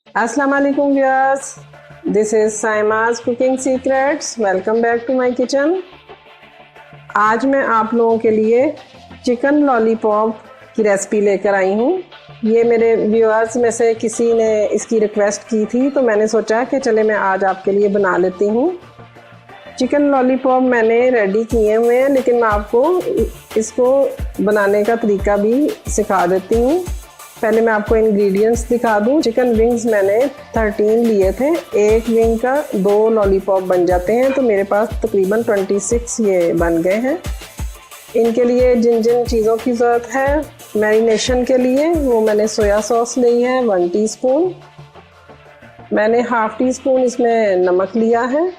अस्सलाम वालेकुम viewers, this is Saima's cooking secrets. Welcome back to my kitchen. आज मैं आप लोगों के लिए चिकन लॉलीपॉप की रेसिपी लेकर आई हूँ। ये मेरे व्यूअर्स में से किसी ने इसकी रिक्वेस्ट की थी, तो मैंने सोचा कि चले मैं आज आपके लिए बना लेती हूँ। चिकन लॉलीपॉप मैंने रेडी किए हुए हैं, लेकिन मैं आपको इसको बनाने का तरीका भी सिखा देती हूँ। पहले मैं आपको इंग्रेडिएंट्स दिखा दूं। चिकन विंग्स मैंने 13 लिए थे। एक विंग का 2 लॉलीपॉप बन जाते हैं, तो मेरे पास तकरीबन 26 ये बन गए हैं। इनके लिए जिन जिन चीज़ों की ज़रूरत है मैरिनेशन के लिए, वो मैंने सोया सॉस ली है 1 टीस्पून। मैंने हाफ़ टी स्पून इसमें नमक लिया है,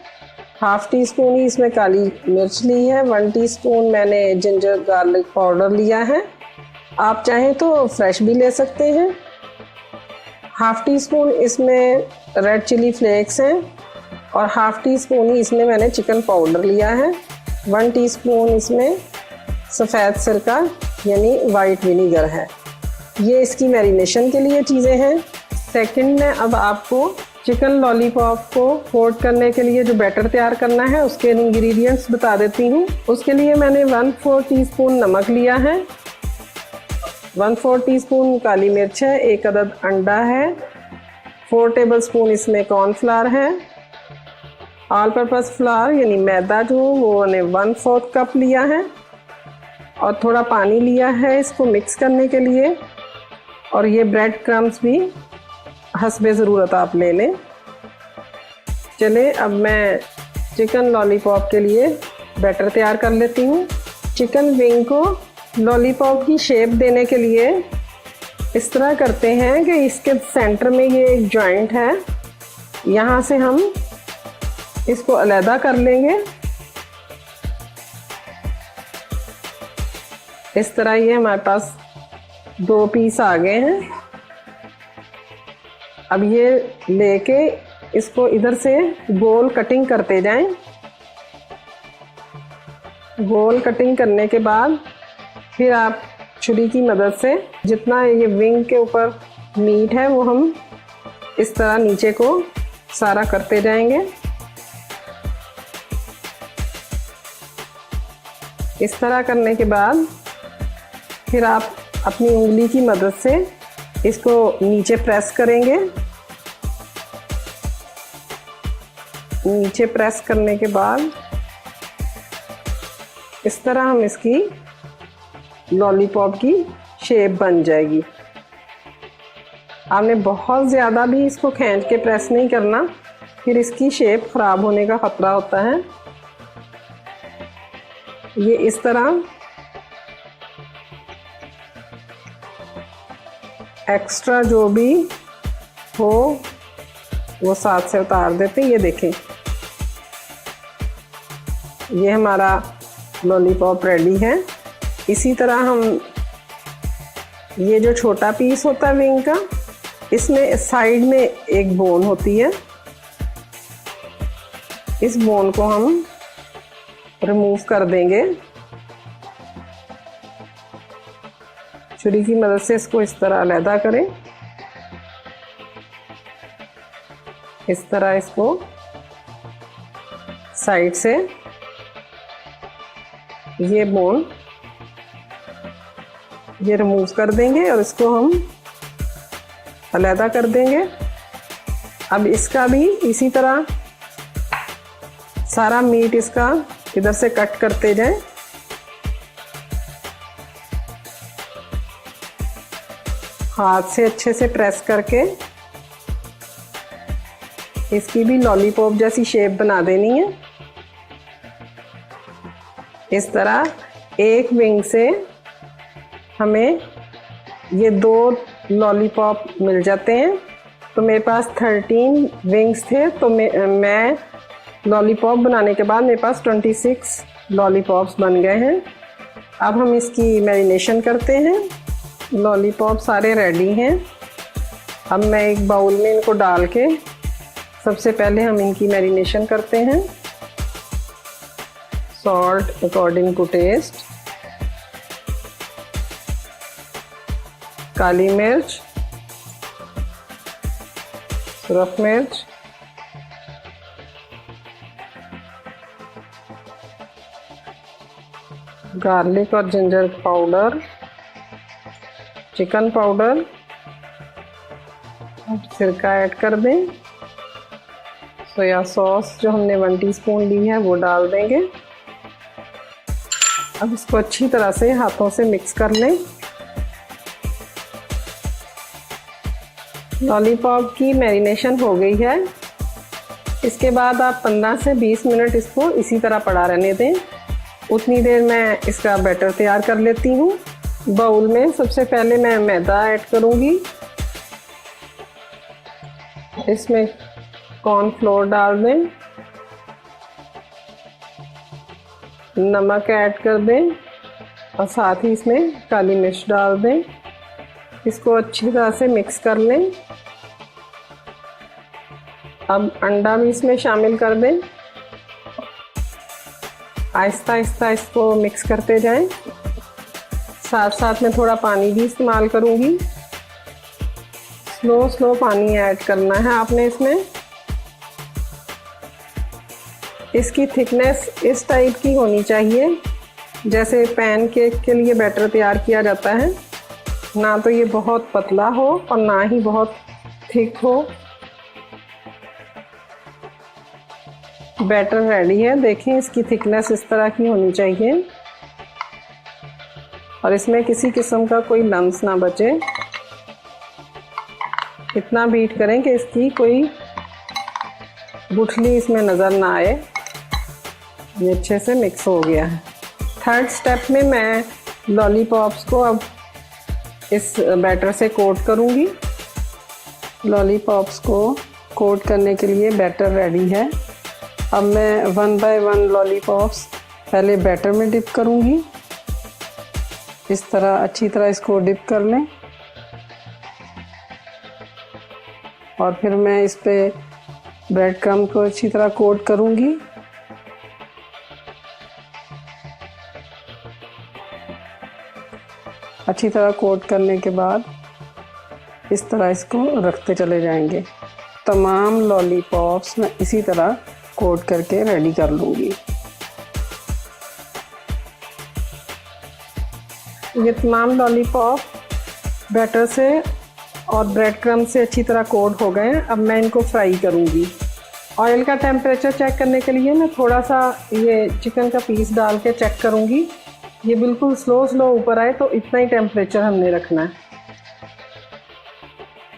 हाफ़ टी स्पून ही इसमें काली मिर्च ली है। 1 टीस्पून मैंने जिंजर गार्लिक पाउडर लिया है, आप चाहें तो फ्रेश भी ले सकते हैं। हाफ़ टी स्पून इसमें रेड चिली फ्लेक्स हैं और हाफ़ टी स्पून ही इसमें मैंने चिकन पाउडर लिया है। 1 टीस्पून इसमें सफ़ेद सिरका यानी वाइट विनीगर है। ये इसकी मैरिनेशन के लिए चीज़ें हैं। सेकंड में अब आपको चिकन लॉलीपॉप को कोट करने के लिए जो बैटर तैयार करना है उसके इंग्रेडिएंट्स बता देती हूँ। उसके लिए मैंने 1/4 टीस्पून नमक लिया है, 1/4 टीस्पून काली मिर्च है, 1 अदद अंडा है, 4 टेबलस्पून इसमें कॉर्नफ्लावर है, ऑल पर्पस फ्लावर यानी मैदा जो वो ने 1/4 कप लिया है और थोड़ा पानी लिया है इसको मिक्स करने के लिए। और ये ब्रेड क्रम्स भी हस्बे ज़रूरत आप ले लें। चले अब मैं चिकन लॉलीपॉप के लिए बैटर तैयार कर लेती हूँ। चिकन विंग को लॉलीपॉप की शेप देने के लिए इस तरह करते हैं कि इसके सेंटर में ये एक जॉइंट है, यहाँ से हम इसको अलग कर लेंगे। इस तरह ये हमारे पास 2 पीस आ गए हैं। अब ये लेके इसको इधर से गोल कटिंग करते जाएं। गोल कटिंग करने के बाद फिर आप छुरी की मदद से जितना ये विंग के ऊपर मीट है वो हम इस तरह नीचे को सारा करते जाएंगे। इस तरह करने के बाद फिर आप अपनी उंगली की मदद से इसको नीचे प्रेस करेंगे। नीचे प्रेस करने के बाद इस तरह हम इसकी लॉलीपॉप की शेप बन जाएगी। आपने बहुत ज़्यादा भी इसको खींच के प्रेस नहीं करना, फिर इसकी शेप ख़राब होने का ख़तरा होता है। ये इस तरह एक्स्ट्रा जो भी हो वो साथ से उतार देते हैं। ये देखें, ये हमारा लॉलीपॉप रेडी है। इसी तरह हम ये जो छोटा पीस होता है विंग का, इसमें साइड में एक बोन होती है, इस बोन को हम रिमूव कर देंगे। छुरी की मदद से इसको इस तरह अलग करें। इस तरह इसको साइड से ये बोन ये रिमूव कर देंगे और इसको हम अलग कर देंगे। अब इसका भी इसी तरह सारा मीट इसका इधर से कट करते जाएं। हाथ से अच्छे से प्रेस करके इसकी भी लॉलीपॉप जैसी शेप बना देनी है। इस तरह एक विंग से हमें ये 2 लॉलीपॉप मिल जाते हैं। तो मेरे पास 13 विंग्स थे, तो मैं लॉलीपॉप बनाने के बाद मेरे पास 26 लॉलीपॉप्स बन गए हैं। अब हम इसकी मैरिनेशन करते हैं। लॉलीपॉप सारे रेडी हैं। अब मैं एक बाउल में इनको डाल के सबसे पहले हम इनकी मैरिनेशन करते हैं। सॉल्ट अकॉर्डिंग टू टेस्ट, काली मिर्च, रफ मिर्च, गार्लिक और जिंजर पाउडर, चिकन पाउडर, सिरका ऐड कर दें। सोया सॉस जो हमने 1 टीस्पून ली है वो डाल देंगे। अब इसको अच्छी तरह से हाथों से मिक्स कर लें। लॉलीपॉप की मैरिनेशन हो गई है। इसके बाद आप 15 से 20 मिनट इसको इसी तरह पड़ा रहने दें। उतनी देर मैं इसका बैटर तैयार कर लेती हूँ। बाउल में सबसे पहले मैं मैदा ऐड करूँगी। इसमें कॉर्नफ्लोर डाल दें, नमक ऐड कर दें और साथ ही इसमें काली मिर्च डाल दें। इसको अच्छी तरह से मिक्स कर लें। अब अंडा भी इसमें शामिल कर दें। आहिस्ता आहिस्ता इसको मिक्स करते जाएं। साथ साथ में थोड़ा पानी भी इस्तेमाल करूंगी। स्लो पानी ऐड करना है आपने इसमें। इसकी थिकनेस इस टाइप की होनी चाहिए जैसे पैन केक के लिए बैटर तैयार किया जाता है। ना तो ये बहुत पतला हो और ना ही बहुत थिक हो। बैटर रेडी है। देखें इसकी थिकनेस इस तरह की होनी चाहिए और इसमें किसी किस्म का कोई लम्स ना बचे। इतना बीट करें कि इसकी कोई गुठली इसमें नज़र ना आए। ये अच्छे से मिक्स हो गया है। थर्ड स्टेप में मैं लॉलीपॉप्स को अब इस बैटर से कोट करूंगी। लॉलीपॉप्स को कोट करने के लिए बैटर रेडी है। अब मैं 1 बाय 1 लॉलीपॉप्स पहले बैटर में डिप करूंगी। इस तरह अच्छी तरह इसको डिप कर लें और फिर मैं इस पे ब्रेड क्रम्ब को अच्छी तरह कोट करूंगी। अच्छी तरह कोट करने के बाद इस तरह इसको रखते चले जाएंगे। तमाम लॉलीपॉप्स मैं इसी तरह कोट करके रेडी कर लूँगी। ये तमाम लॉलीपॉप बैटर से और ब्रेड क्रम्ब से अच्छी तरह कोट हो गए हैं। अब मैं इनको फ्राई करूँगी। ऑयल का टेम्परेचर चेक करने के लिए मैं थोड़ा सा ये चिकन का पीस डाल के चेक करूँगी। ये बिल्कुल स्लो ऊपर आए तो इतना ही टेम्परेचर हमने रखना है।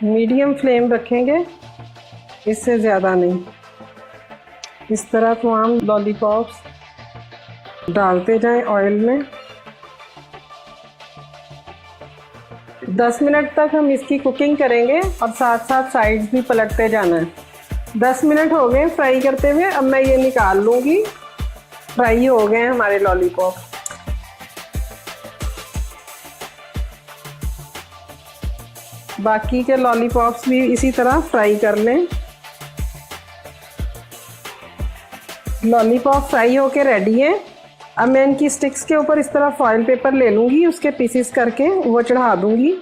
मीडियम फ्लेम रखेंगे, इससे ज़्यादा नहीं। इस तरह तमाम लॉलीपॉप्स डालते जाएं ऑयल में। 10 मिनट तक हम इसकी कुकिंग करेंगे और साथ साथ साइड्स भी पलटते जाना है। 10 मिनट हो गए फ्राई करते हुए। अब मैं ये निकाल लूँगी। फ्राई हो गए हैं हमारे लॉलीपॉप। बाकी के लॉलीपॉप्स भी इसी तरह फ्राई कर लें। लॉलीपॉप फ्राई होके रेडी है। अब मैं इनकी स्टिक्स के ऊपर इस तरह फॉइल पेपर ले लूँगी, उसके पीसेस करके वो चढ़ा दूँगी।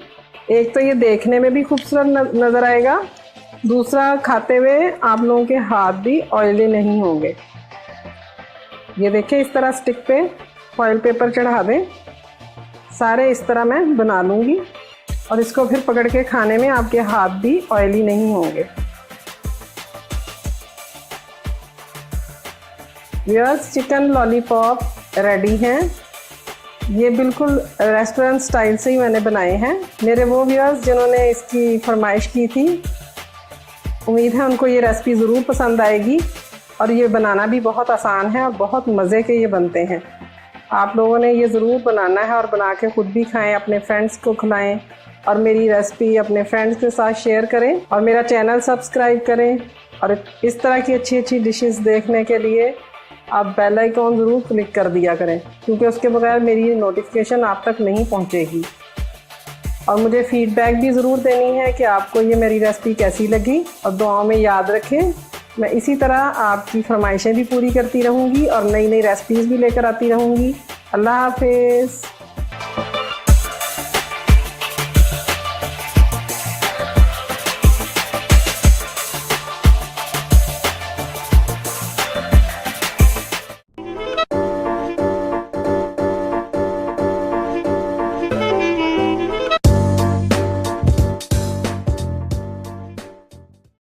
एक तो ये देखने में भी खूबसूरत नज़र आएगा, दूसरा खाते हुए आप लोगों के हाथ भी ऑयली नहीं होंगे। ये देखें, इस तरह स्टिक पे फॉइल पेपर चढ़ा दें। सारे इस तरह मैं बना लूँगी और इसको फिर पकड़ के खाने में आपके हाथ भी ऑयली नहीं होंगे। व्यूअर्स, चिकन लॉलीपॉप रेडी हैं। ये बिल्कुल रेस्टोरेंट स्टाइल से ही मैंने बनाए हैं। मेरे वो व्यूअर्स जिन्होंने इसकी फरमाइश की थी, उम्मीद है उनको ये रेसिपी ज़रूर पसंद आएगी। और ये बनाना भी बहुत आसान है और बहुत मज़े के ये बनते हैं। आप लोगों ने ये ज़रूर बनाना है और बना के ख़ुद भी खाएं, अपने फ्रेंड्स को खिलाएं और मेरी रेसिपी अपने फ्रेंड्स के साथ शेयर करें और मेरा चैनल सब्सक्राइब करें। और इस तरह की अच्छी अच्छी डिशेस देखने के लिए आप बेल आइकॉन ज़रूर क्लिक कर दिया करें, क्योंकि उसके बगैर मेरी नोटिफिकेशन आप तक नहीं पहुंचेगी। और मुझे फीडबैक भी ज़रूर देनी है कि आपको ये मेरी रेसिपी कैसी लगी। और दुआओं में याद रखें, मैं इसी तरह आपकी फरमाइशें भी पूरी करती रहूँगी और नई नई रेसिपीज़ भी लेकर आती रहूँगी। अल्लाह हाफिज़।